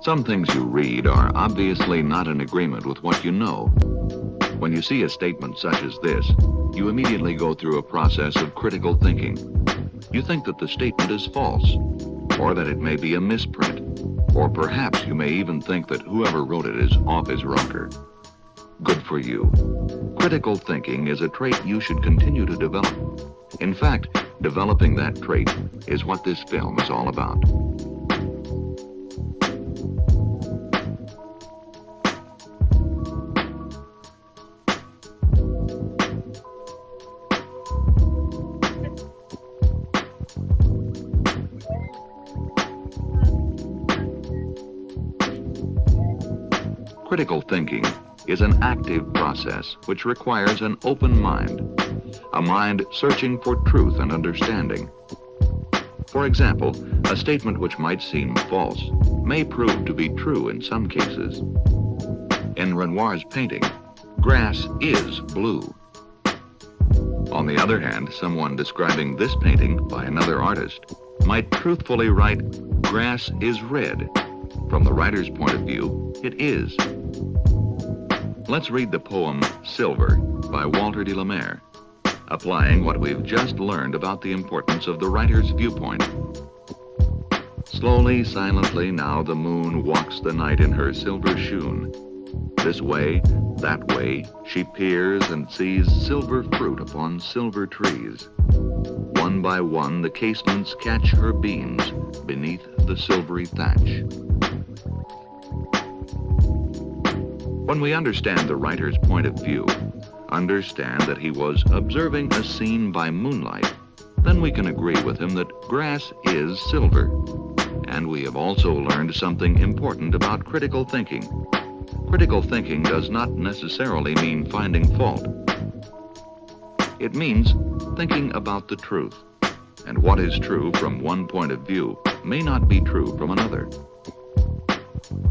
Some things you read are obviously not in agreement with what you know. When you see a statement such as this, you immediately go through a process of critical thinking. You think that the statement is false, or that it may be a misprint, or perhaps you may even think that whoever wrote it is off his rocker. Good for you. Critical thinking is a trait you should continue to develop. In fact, developing that trait is what this film is all about. Critical thinking is an active process which requires an open mind, a mind searching for truth and understanding. For example, a statement which might seem false may prove to be true in some cases. In Renoir's painting, grass is blue. On the other hand, someone describing this painting by another artist might truthfully write, grass is red. From the writer's point of view, it is. Let's read the poem Silver by Walter de la Mare, applying what we've just learned about the importance of the writer's viewpoint. Slowly, silently, now the moon walks the night in her silver shoon. This way, that way, she peers and sees silver fruit upon silver trees. One by one, the casements catch her beams beneath the silvery thatch. When we understand the writer's point of view, understand that he was observing a scene by moonlight, then we can agree with him that grass is silver. And we have also learned something important about critical thinking. Critical thinking does not necessarily mean finding fault. It means thinking about the truth, and what is true from one point of view may not be true from another.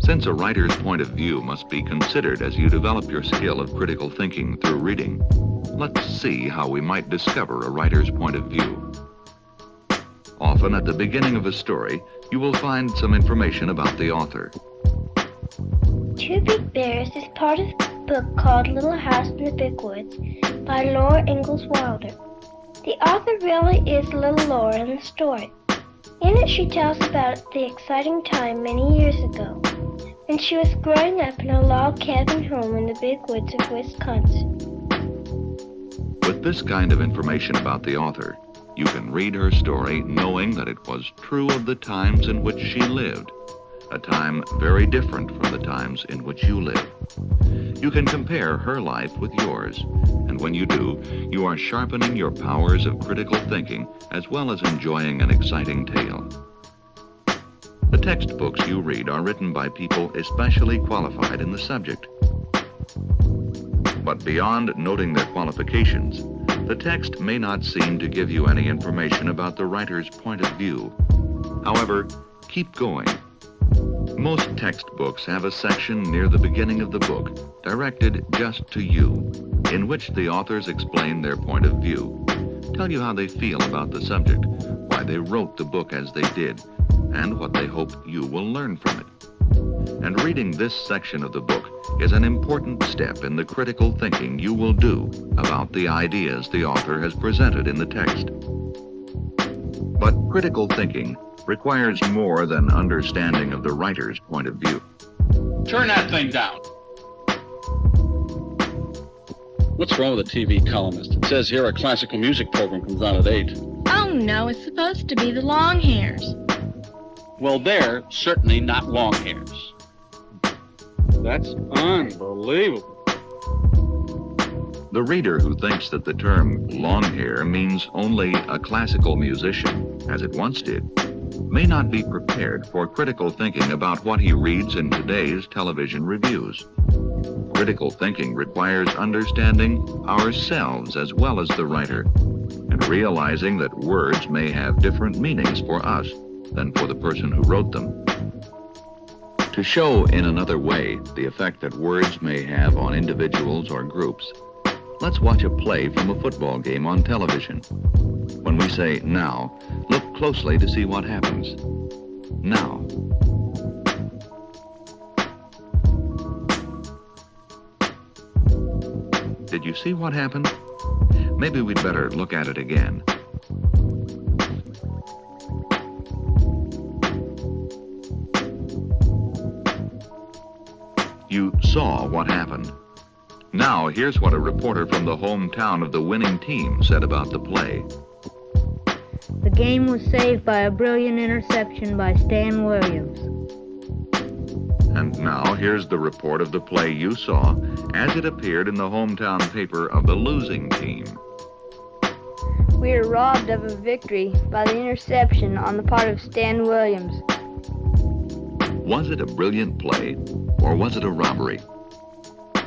Since a writer's point of view must be considered as you develop your skill of critical thinking through reading, let's see how we might discover a writer's point of view. Often at the beginning of a story, you will find some information about the author. Two Big Bears is part of a book called Little House in the Big Woods by Laura Ingalls Wilder. The author really is little Laura in the story. In it, she tells about the exciting time many years ago when she was growing up in a log cabin home in the big woods of Wisconsin. With this kind of information about the author, you can read her story knowing that it was true of the times in which she lived, a time very different from the times in which you live. You can compare her life with yours, and when you do, you are sharpening your powers of critical thinking as well as enjoying an exciting tale. The textbooks you read are written by people especially qualified in the subject. But beyond noting their qualifications, the text may not seem to give you any information about the writer's point of view. However, keep going. Most textbooks have a section near the beginning of the book directed just to you, in which the authors explain their point of view, tell you how they feel about the subject, why they wrote the book as they did, and what they hope you will learn from it. And reading this section of the book is an important step in the critical thinking you will do about the ideas the author has presented in the text. But critical thinking requires more than understanding of the writer's point of view. Turn that thing down. What's wrong with the TV columnist? It says here a classical music program comes on at 8. Oh, no, it's supposed to be the long hairs. Well, they're certainly not long hairs. That's unbelievable. The reader who thinks that the term long hair means only a classical musician, as it once did, may not be prepared for critical thinking about what he reads in today's television reviews. Critical thinking requires understanding ourselves as well as the writer, and realizing that words may have different meanings for us than for the person who wrote them. To show in another way the effect that words may have on individuals or groups, let's watch a play from a football game on television. When we say now, look closely to see what happens. Now. Did you see what happened? Maybe we'd better look at it again. You saw what happened. Now, here's what a reporter from the hometown of the winning team said about the play. The game was saved by a brilliant interception by Stan Williams. And now, here's the report of the play you saw as it appeared in the hometown paper of the losing team. We were robbed of a victory by the interception on the part of Stan Williams. Was it a brilliant play, or was it a robbery?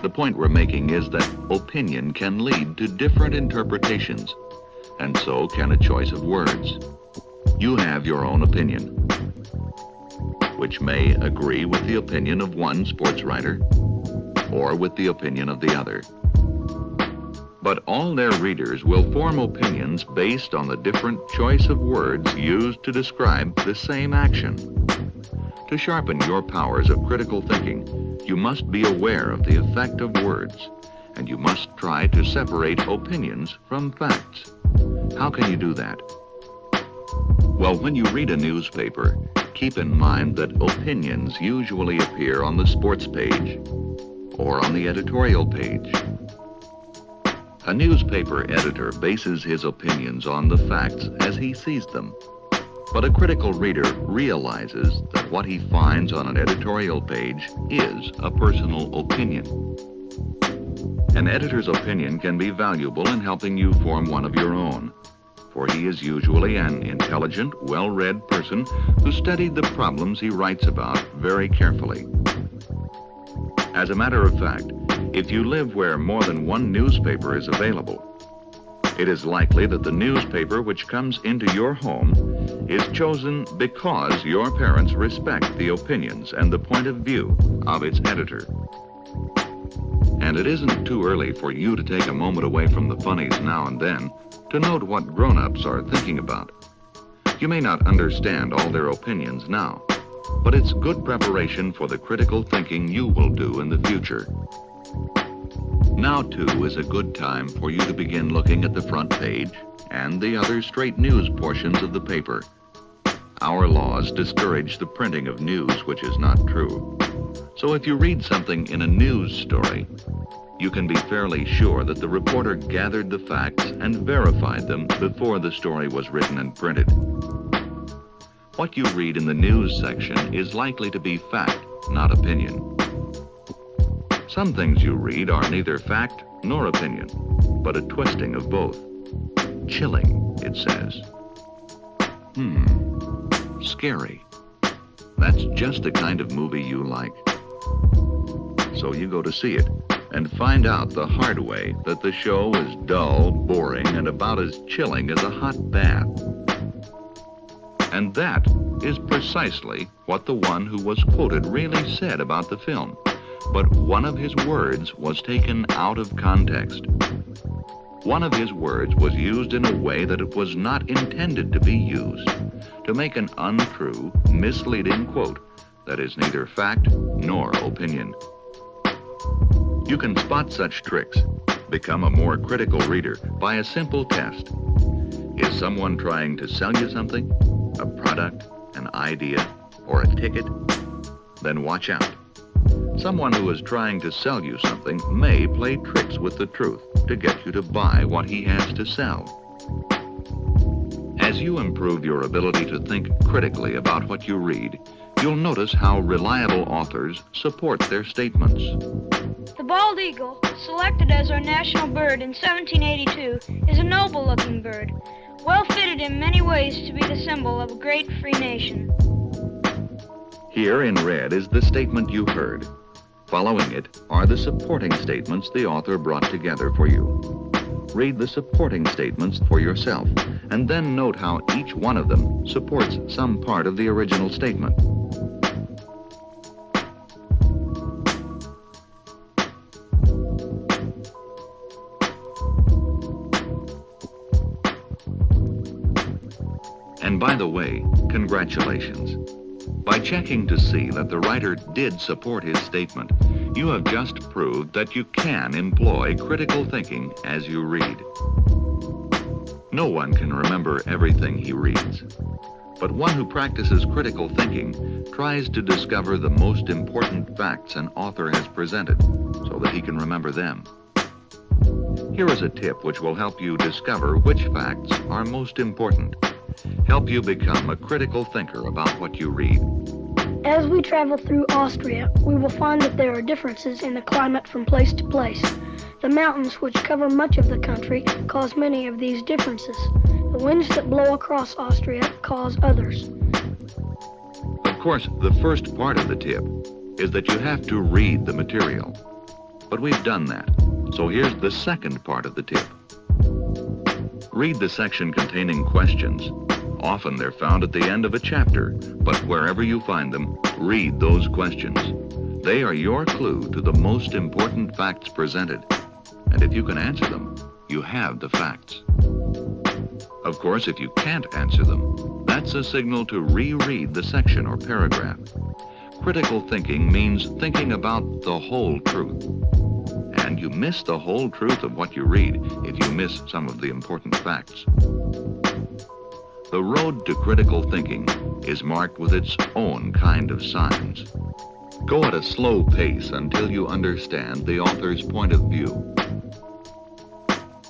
The point we're making is that opinion can lead to different interpretations, and so can a choice of words. You have your own opinion, which may agree with the opinion of one sports writer or with the opinion of the other. But all their readers will form opinions based on the different choice of words used to describe the same action. To sharpen your powers of critical thinking, you must be aware of the effect of words, and you must try to separate opinions from facts. How can you do that? Well, when you read a newspaper, keep in mind that opinions usually appear on the sports page or on the editorial page. A newspaper editor bases his opinions on the facts as he sees them. But a critical reader realizes that what he finds on an editorial page is a personal opinion. An editor's opinion can be valuable in helping you form one of your own, for he is usually an intelligent, well-read person who studied the problems he writes about very carefully. As a matter of fact, if you live where more than one newspaper is available, it is likely that the newspaper which comes into your home is chosen because your parents respect the opinions and the point of view of its editor. And it isn't too early for you to take a moment away from the funnies now and then to note what grown-ups are thinking about. You may not understand all their opinions now, but it's good preparation for the critical thinking you will do in the future. Now, too, is a good time for you to begin looking at the front page and the other straight news portions of the paper. Our laws discourage the printing of news which is not true. So if you read something in a news story, you can be fairly sure that the reporter gathered the facts and verified them before the story was written and printed. What you read in the news section is likely to be fact, not opinion. Some things you read are neither fact nor opinion, but a twisting of both. Chilling, it says. Scary. That's just the kind of movie you like. So you go to see it and find out the hard way that the show is dull, boring, and about as chilling as a hot bath. And that is precisely what the one who was quoted really said about the film. But one of his words was taken out of context. One of his words was used in a way that it was not intended to be used, to make an untrue, misleading quote that is neither fact nor opinion. You can spot such tricks, become a more critical reader by a simple test. Is someone trying to sell you something, a product, an idea, or a ticket? Then watch out. Someone who is trying to sell you something may play tricks with the truth to get you to buy what he has to sell. As you improve your ability to think critically about what you read, you'll notice how reliable authors support their statements. The bald eagle, selected as our national bird in 1782, is a noble-looking bird, well fitted in many ways to be the symbol of a great free nation. Here in red is the statement you heard. Following it are the supporting statements the author brought together for you. Read the supporting statements for yourself, and then note how each one of them supports some part of the original statement. And by the way, congratulations. By checking to see that the writer did support his statement, You have just proved that you can employ critical thinking as you read. No one can remember everything he reads, but one who practices critical thinking tries to discover the most important facts an author has presented so that he can remember them. Here is a tip which will help you discover which facts are most important, help you become a critical thinker about what you read. As we travel through Austria, we will find that there are differences in the climate from place to place. The mountains, which cover much of the country, cause many of these differences. The winds that blow across Austria cause others. Of course, the first part of the tip is that you have to read the material. But we've done that, so here's the second part of the tip. Read the section containing questions. Often they're found at the end of a chapter, but wherever you find them, read those questions. They are your clue to the most important facts presented. And if you can answer them, you have the facts. Of course, if you can't answer them, that's a signal to reread the section or paragraph. Critical thinking means thinking about the whole truth. And you miss the whole truth of what you read if you miss some of the important facts. The road to critical thinking is marked with its own kind of signs. Go at a slow pace until you understand the author's point of view.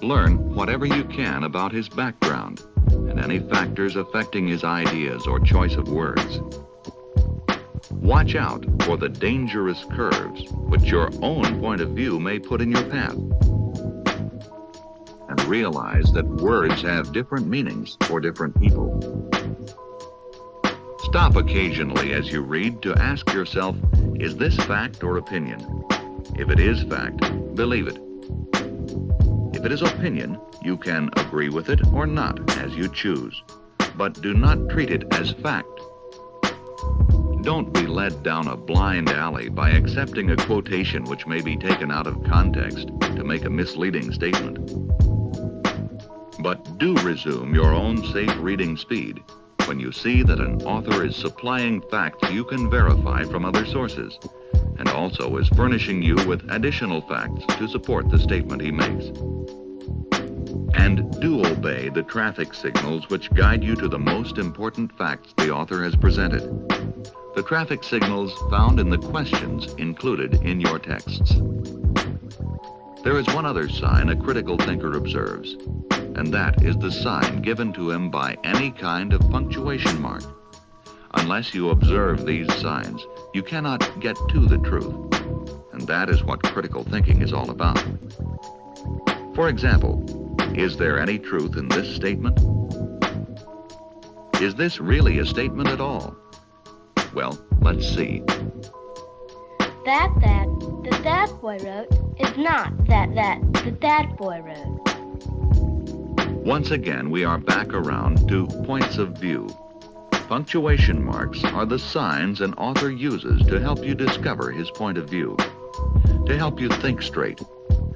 Learn whatever you can about his background and any factors affecting his ideas or choice of words. Watch out for the dangerous curves which your own point of view may put in your path. And realize that words have different meanings for different people. Stop occasionally as you read to ask yourself, is this fact or opinion? If it is fact, believe it. If it is opinion, you can agree with it or not as you choose, but do not treat it as fact. Don't be led down a blind alley by accepting a quotation which may be taken out of context to make a misleading statement. But do resume your own safe reading speed when you see that an author is supplying facts you can verify from other sources, and also is furnishing you with additional facts to support the statement he makes. And do obey the traffic signals which guide you to the most important facts the author has presented. The traffic signals found in the questions included in your texts. There is one other sign a critical thinker observes, and that is the sign given to him by any kind of punctuation mark. Unless you observe these signs, you cannot get to the truth, and that is what critical thinking is all about. For example, is there any truth in this statement? Is this really a statement at all? Well, let's see. That boy wrote is not that boy wrote. Once again, we are back around to points of view. Punctuation marks are the signs an author uses to help you discover his point of view, to help you think straight.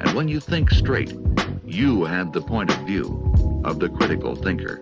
And when you think straight, you have the point of view of the critical thinker.